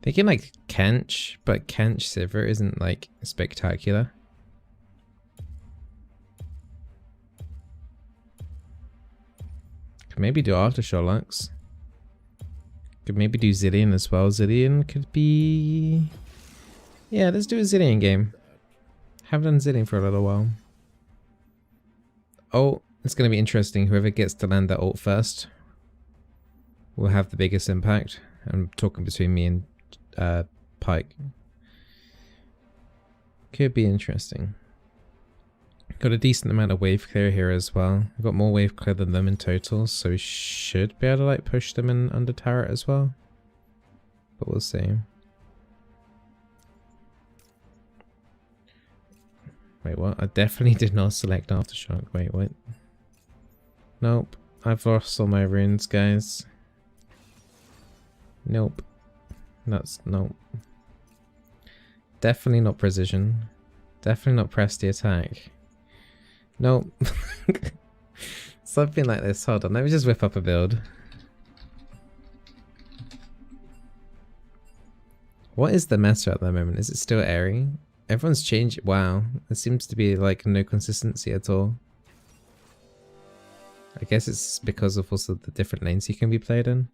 Thinking like Kench, but Kench Sivir isn't like spectacular. Could maybe do Aftershock Lux. Could maybe do Zilean as well. Zilean could be... Yeah, let's do a Zilean game. Haven't done Zilean for a little while. Oh, it's going to be interesting. Whoever gets to land that ult first will have the biggest impact. I'm talking between me and Pyke. Could be interesting. Got a decent amount of wave clear here as well. I've got more wave clear than them in total, so we should be able to like push them in under turret as well. But we'll see. Wait, what? I definitely did not select Aftershock. Wait, what? Nope. I've lost all my runes, guys. Nope. Nope. Definitely not precision. Definitely not press the attack. Nope. Something like this. Hold on, let me just whip up a build. What is the meta at the moment? Is it still airy? Everyone's changed. Wow, there seems to be like no consistency at all. I guess it's because of also the different lanes you can be played in.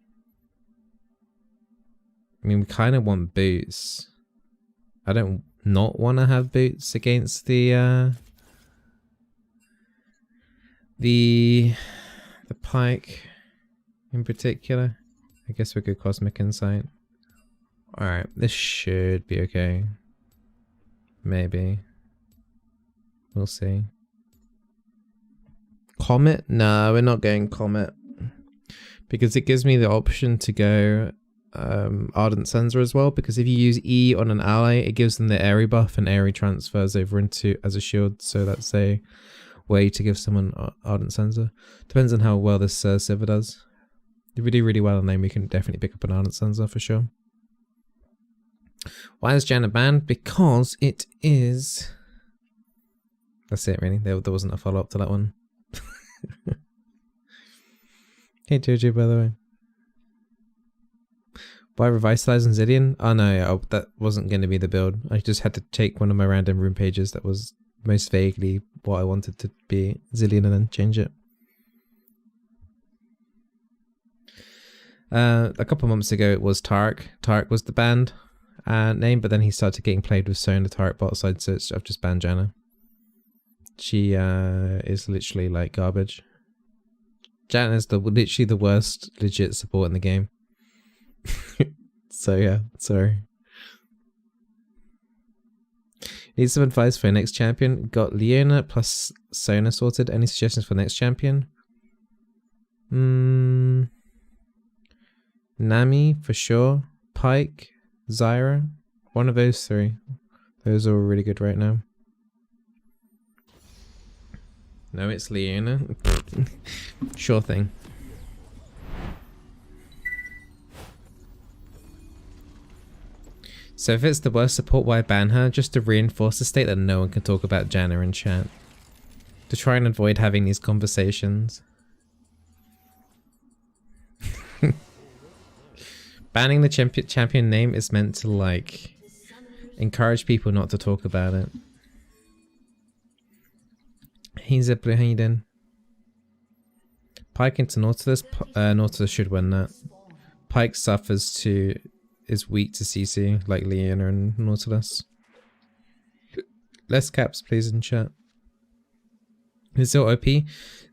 I mean, we kind of want boots. I don't not want to have boots against the Pyke in particular. I guess we're good Cosmic Insight. Alright, this should be okay. Maybe. We'll see. Comet? No, we're not going Comet. Because it gives me the option to go Ardent Sensor as well. Because if you use E on an ally, it gives them the airy buff and airy transfers over into as a shield. So that's a way to give someone Ardent Sensor. Depends on how well this Sivir does. If we do really well on lane, we can definitely pick up an Ardent Sensor for sure. Why is Janna banned? Because it is... That's it really. There wasn't a follow-up to that one. Hey Jojo, by the way. Why revitalizing Zilean? Oh no, yeah, that wasn't going to be the build. I just had to take one of my random rune pages that was most vaguely what I wanted to be Zilean and then change it. A couple months ago it was Tarek. Tarek was the banned name, but then he started getting played with Sona Tarek bot side, so I've just banned Janna. She is literally like garbage. Janna is literally the worst legit support in the game. So yeah, sorry. Need some advice for next champion. Got Leona plus Sona sorted. Any suggestions for next champion? Nami for sure. Pyke, Zyra. One of those three. Those are all really good right now. No, it's Leona. Sure thing. So if it's the worst support, why ban her? Just to reinforce the state that no one can talk about Janna in chat. To try and avoid having these conversations. Banning the champion name is meant to like encourage people not to talk about it. Hey Zipler, how you doing? Pyke into Nautilus. Nautilus should win that. Pyke is weak to CC like Leona and Nautilus. Less caps please in chat. Is it OP?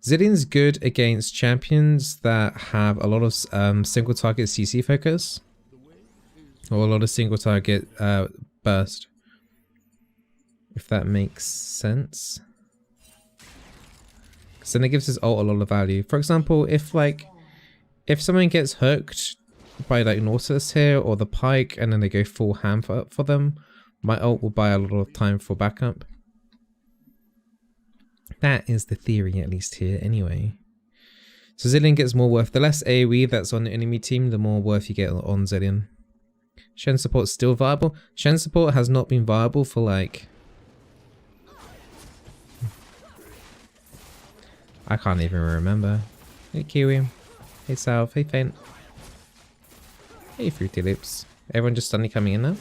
Zilean's good against champions that have a lot of single target CC focus. Or a lot of single target burst. If that makes sense. So then it gives his ult a lot of value. For example, if someone gets hooked by like Nautilus here or the Pyke and then they go full ham for them, my ult will buy a lot of time for backup. That is the theory, at least here anyway. So Zilean gets more worth. The less AoE that's on the enemy team, the more worth you get on Zilean. Shen support still viable. Shen support has not been viable for like... I can't even remember. Hey Kiwi. Hey South. Hey Faint. Hey Fruity Loops. Everyone just suddenly coming in now?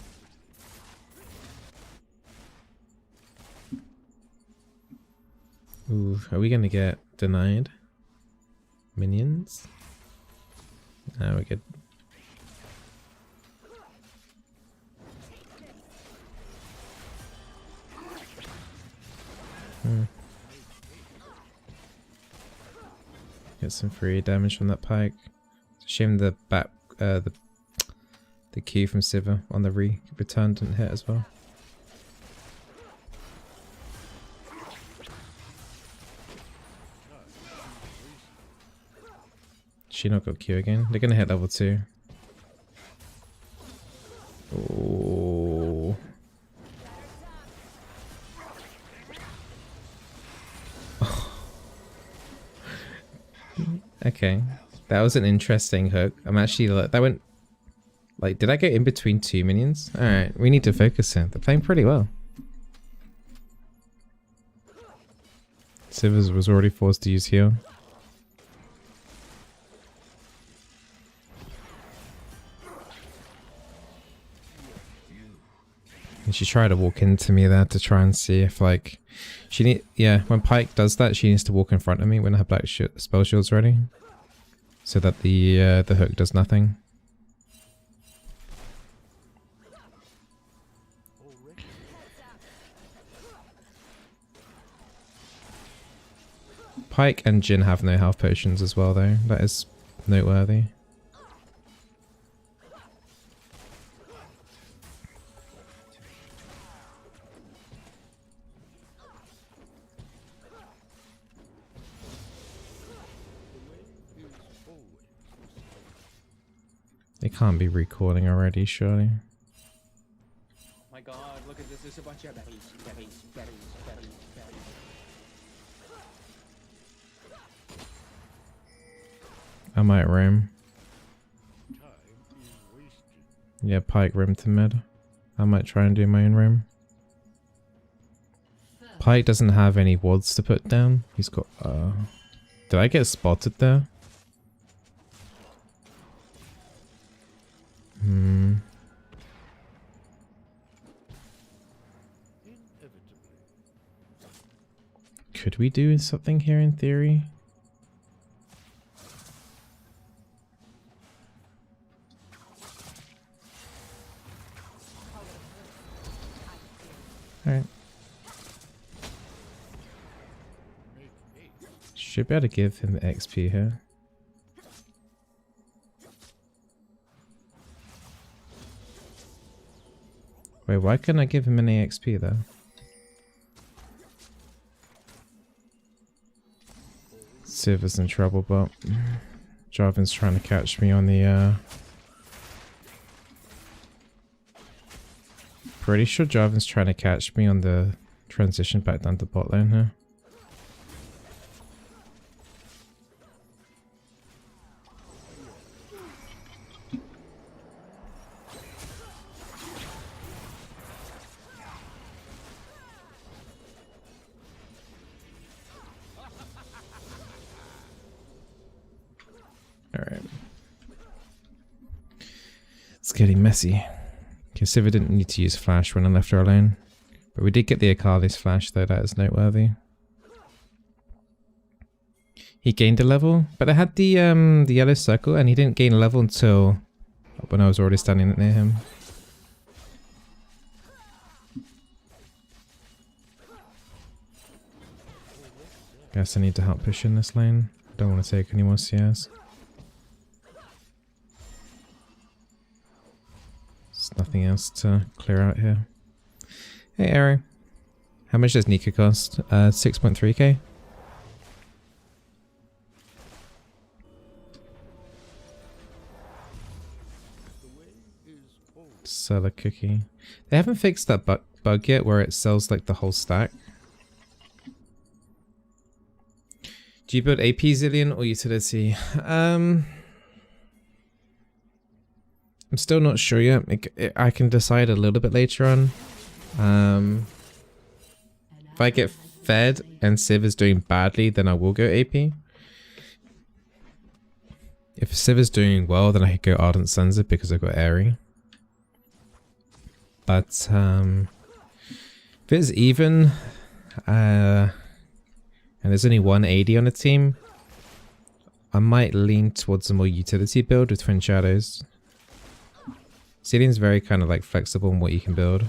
Ooh, are we gonna get denied? Minions? No, we're good. Get some free damage from that pike. It's a shame the back, the Q from Siva on the return didn't hit as well. She not got Q again. They're gonna hit level 2. Oh. Okay, that was an interesting hook. I'm actually like, that went like, did I get in between 2 minions? All right, we need to focus here. They're playing pretty well. Sivers was already forced to use heal. And she tried to walk into me there to try and see if like when Pike does that, she needs to walk in front of me when I have black spell shields ready, so that the hook does nothing. Pike and Jhin have no health potions as well though. That is noteworthy. They can't be recalling already, surely. Oh my god, look at this, there's a bunch of berries. I might roam. Yeah, Pike roam to mid. I might try and do my own roam. Pike doesn't have any wards to put down. He's got did I get spotted there? Could we do something here in theory? Alright. Should be able to give him XP here. Wait, why couldn't I give him any XP though? Siva's in trouble, but Jarvan's trying to catch me on the pretty sure Jarvan's trying to catch me on the transition back down to bot lane here. Alright. It's getting messy. Okay, Siva didn't need to use flash when I left her alone. But we did get the Akali's flash though, that is noteworthy. He gained a level, but I had the yellow circle and he didn't gain a level until when I was already standing near him. Guess I need to help push in this lane. Don't want to take any more CS. There's nothing else to clear out here. Hey Arrow. How much does Nika cost? 6.3k. Sell a cookie. They haven't fixed that bug yet where it sells like the whole stack. Do you build AP Zilean or utility? I'm still not sure yet. I can decide a little bit later on. If I get fed and Civ is doing badly, then I will go AP. If Civ is doing well, then I could go Ardent Censer because I've got Airy. But if it's even, and there's only one AD on the team, I might lean towards a more utility build with Twin Shadows. Zilean's very kind of like flexible in what you can build.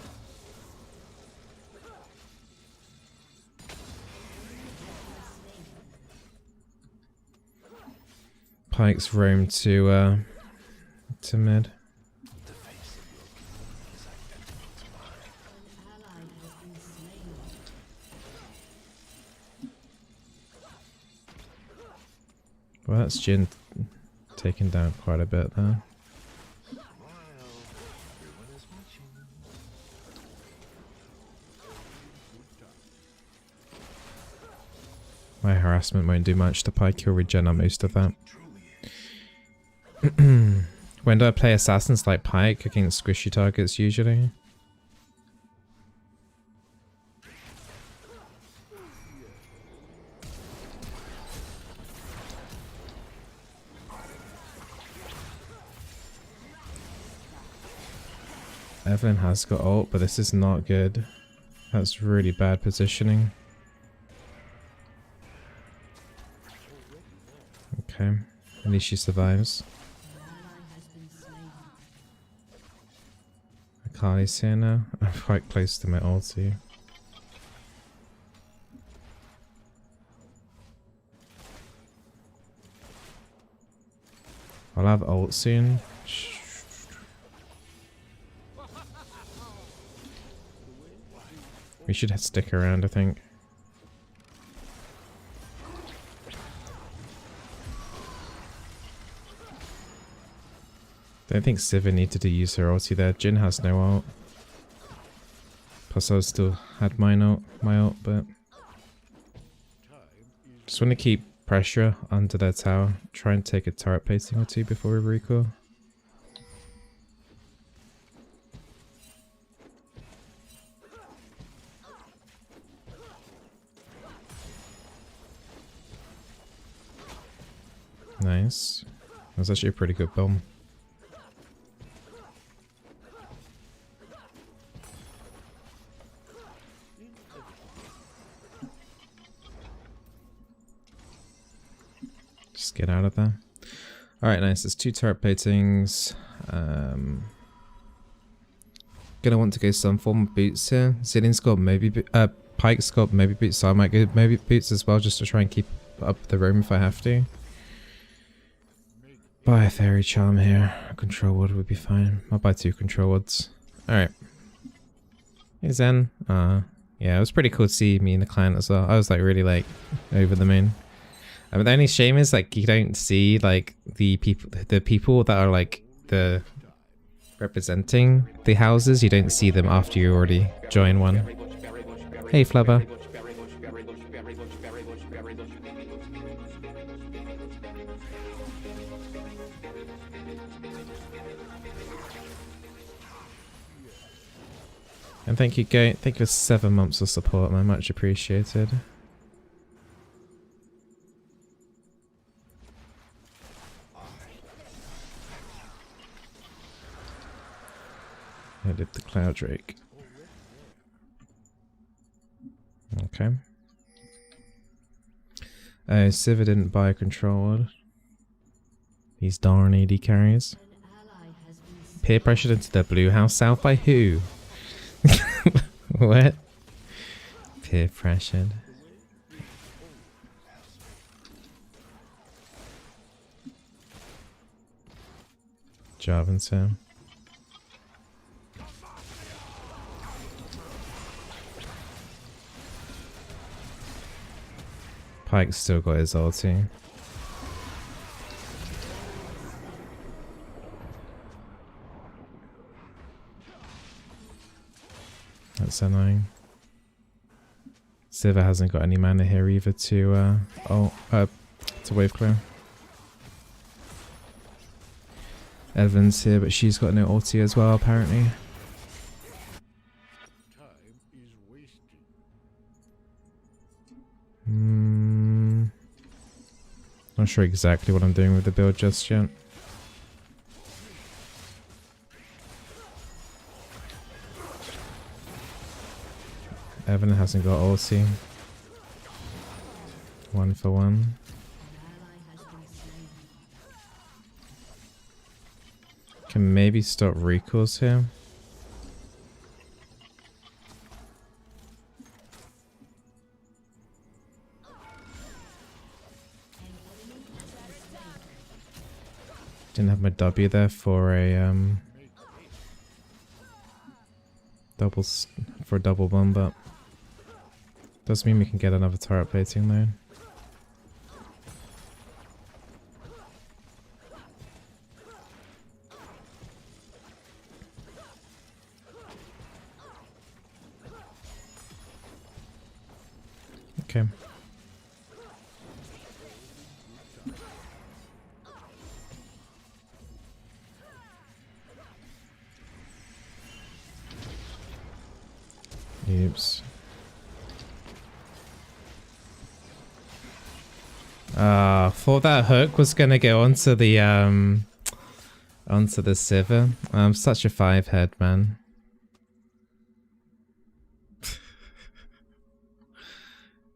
Pyke's roam to mid. Well, that's Jhin taken down quite a bit there. My harassment won't do much to Pyke, he'll regen on most of that. When do I play assassins like Pyke against squishy targets usually? Evelyn has got ult, but this is not good. That's really bad positioning. Okay, at least she survives. Akali's here now. I'm quite close to my ulti. I'll have ult soon. We should stick around, I think. I don't think Siva needed to use her ulti there. Jhin has no ult. Plus I still had my ult, but just want to keep pressure under their tower. Try and take a turret pacing or two before we recall. Nice. That was actually a pretty good bomb. Just get out of there. Alright, nice. There's 2 turret platings. Gonna want to go some form of boots here. Zilean's got maybe Pyke's got maybe boots, so I might go maybe boots as well, just to try and keep up the roam if I have to. Buy a fairy charm here. A control ward would be fine. I'll buy 2 control wards. Alright. Hey Zen. Yeah, it was pretty cool to see me in the client as well. I was like really like over the moon. But the only shame is like you don't see like the people that are like the representing the houses. You don't see them after you already join one. Hey Flubber. And thank you, Goat. Thank you for 7 months of support, man. Much appreciated. I did the Cloud Drake. Okay. Oh, Siva didn't buy a control ward. These darn AD carries. Peer pressured into the blue house south by who? What? Peer pressured. Jarvan Sam. Pyke's still got his ulti. That's annoying. Siva hasn't got any mana here either to wave clear. Evan's here, but she's got no ulti as well apparently. Not sure exactly what I'm doing with the build just yet. Evan hasn't got ulti. 1 for 1. Can maybe stop recalls here. Didn't have my W there for a double bomb, but does mean we can get another turret plating though. Okay. Oops. Thought that hook was gonna go onto the Sivir. I'm such a 5-head man.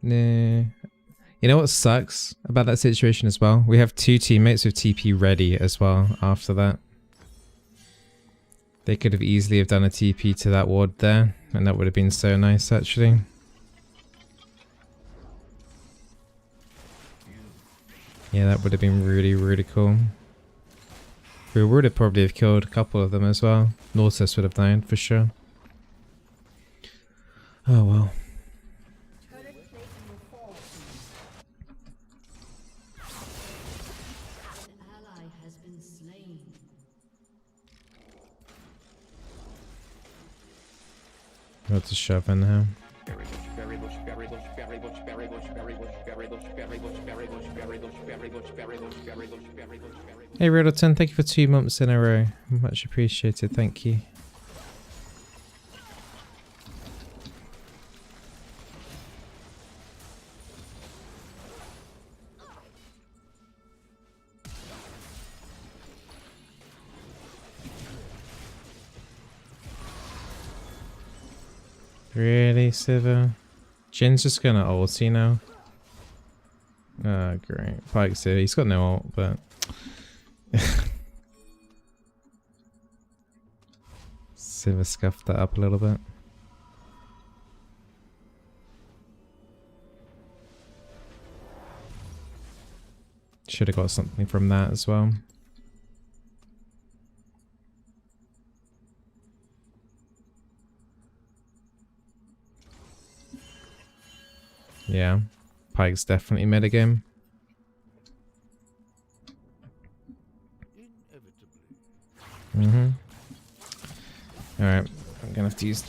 Nah. You know what sucks about that situation as well? We have 2 teammates with TP ready as well after that. They could have easily have done a TP to that ward there, and that would have been so nice actually. Yeah, that would have been really, really cool. We would have probably have killed a couple of them as well. Nautilus would have died for sure. Oh well. Got to shove in here. Hey Riddleton, thank you for 2 months in a row. Much appreciated, thank you. Really, Sivir? Jin's just gonna ulti now. Oh, great. Pyke's here. He's got no ult, but... Sivir scuffed that up a little bit. Should have got something from that as well. Yeah, Pyke's definitely metagame. Alright, I'm gonna have to use...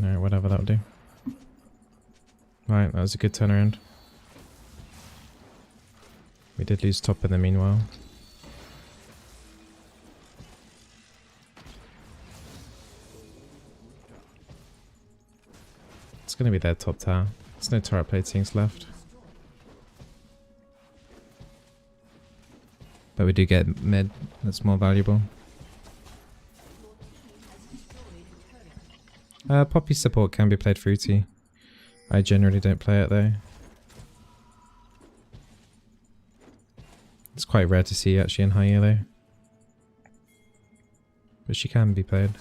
Alright, whatever, that'll do. Right, that was a good turnaround. We did lose top in the meanwhile. It's gonna be their top tower. There's no turret platings left. But we do get mid, that's more valuable. Poppy support can be played fruity. I generally don't play it though. It's quite rare to see actually in highelo. But she can be played.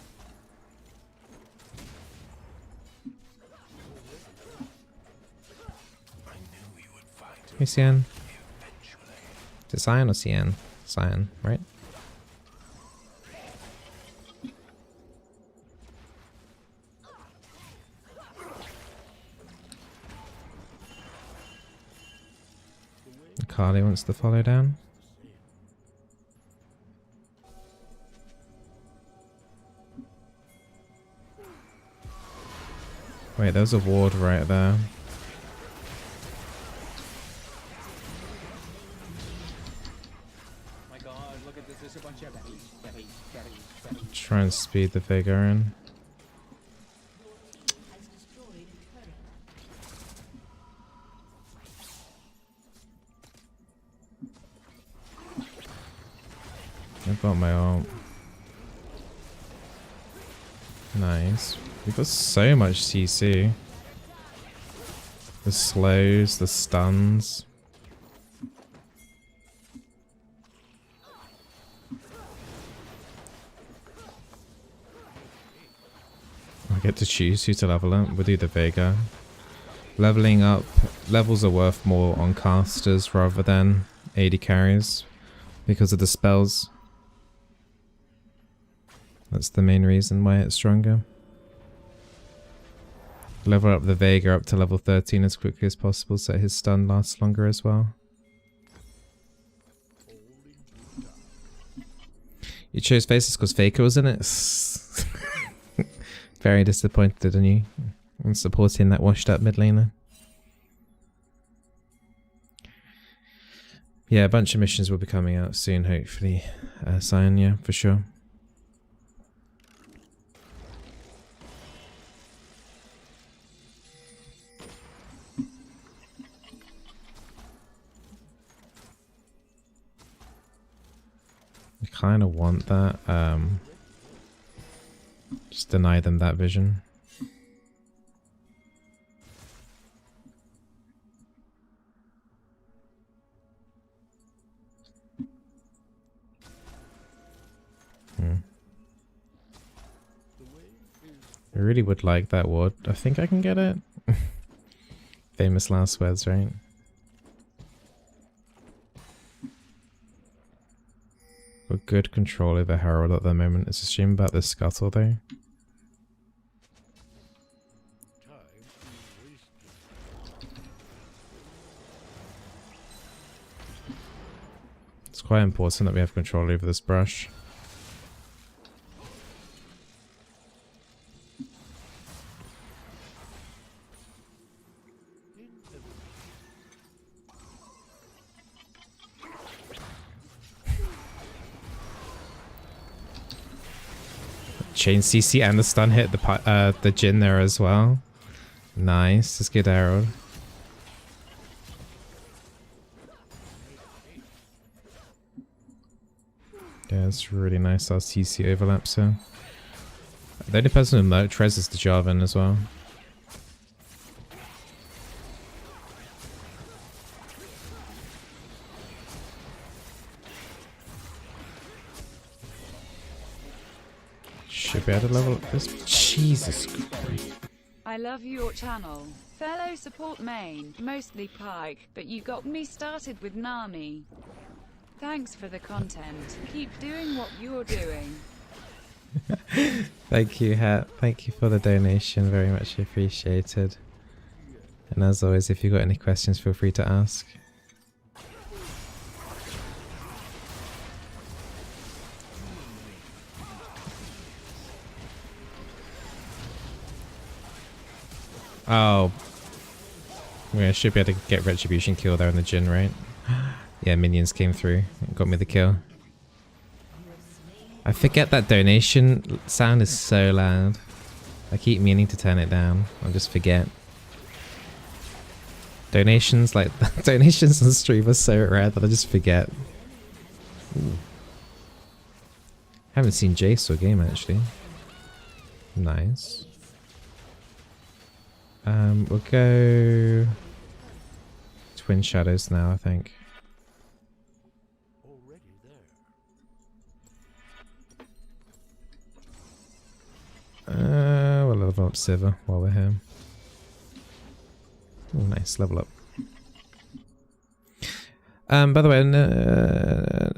Hey Cyan. Is it Cyan or Cyan? Cyan, right? Carly wants to follow down. Wait, there's a ward right there. My god, look at this. There's a bunch of berries. Try and speed the figure in. I've got my ult. Nice. We've got so much CC. The slows, the stuns. I get to choose who to level up. We'll do the Vega. Leveling up, levels are worth more on casters rather than AD carries because of the spells. That's the main reason why it's stronger. Level up the Vega up to level 13 as quickly as possible so his stun lasts longer as well. You chose Faces because Faker was in it? Very disappointed in you. I'm supporting that washed up mid laner. Yeah, a bunch of missions will be coming out soon, hopefully. Zion, yeah, for sure. I kind of want that. Just deny them that vision. I really would like that ward. I think I can get it. Famous last words, right? Got good control over Herald at the moment. It's a shame about the scuttle though. It's quite important that we have control over this brush. Chain CC and the stun hit the Jhin there as well. Nice, that's good arrow. Yeah, it's really nice our CC overlaps here. The only person who Merc Trez is the Jarvan as well. Should be able to level up this. Jesus Christ. I love your channel. Fellow support main, mostly Pike, but you got me started with Nami. Thanks for the content. Keep doing what you're doing. Thank you, Hat. Thank you for the donation. Very much appreciated. And as always, if you've got any questions, feel free to ask. Oh. I should be able to get Retribution kill there in the Jhin, right? Yeah, minions came through and got me the kill. I forget that donation sound is so loud. I keep meaning to turn it down. I just forget. Donations like donations on stream are so rare that I just forget. Ooh. Haven't seen Jace or game actually. Nice. We'll go Twin Shadows now, I think. We'll level up Siva while we're here. Oh, nice, level up. By the way,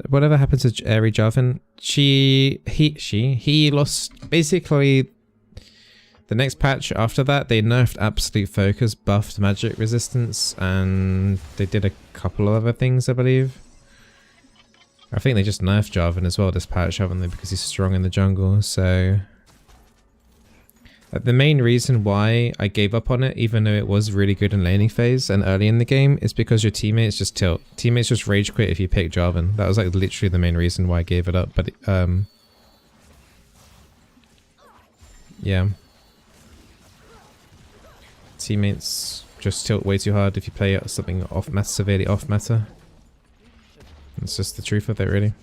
whatever happened to Airy Jarvan, he lost basically. The next patch after that, they nerfed Absolute Focus, buffed magic resistance, and they did a couple of other things, I believe. I think they just nerfed Jarvan as well this patch, haven't they? Because he's strong in the jungle, so... The main reason why I gave up on it, even though it was really good in laning phase and early in the game, is because your teammates just tilt. Teammates just rage quit if you pick Jarvan. That was like literally the main reason why I gave it up. But yeah, teammates just tilt way too hard if you play something off meta, severely off meta. It's just the truth of it, really.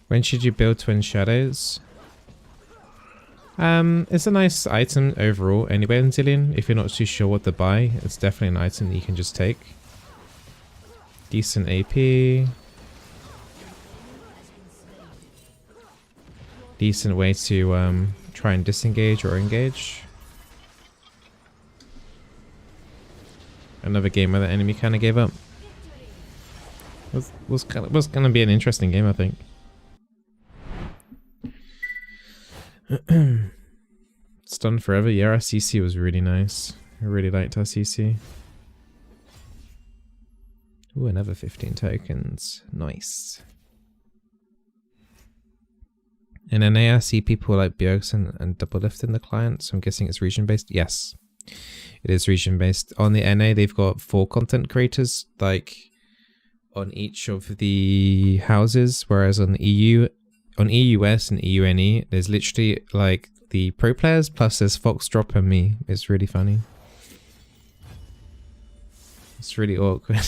When should you build Twin Shadows? It's a nice item overall anyway in Zilean. If you're not too sure what to buy, it's definitely an item that you can just take. Decent AP. Decent way to try and disengage or engage. Another game where the enemy kind of gave up. Was gonna be an interesting game, I think. Stun forever. Yeah, our CC was really nice. I really liked our CC. Ooh, another 15 tokens. Nice. In NA, I see people like Bjergs and double lifting the client, so I'm guessing it's region based. Yes, it is region based. On the NA, they've got 4 content creators, like on each of the houses, whereas on the EU, on EUS and EUNE, there's literally like the pro players plus there's Foxdrop and me. It's really funny. It's really awkward.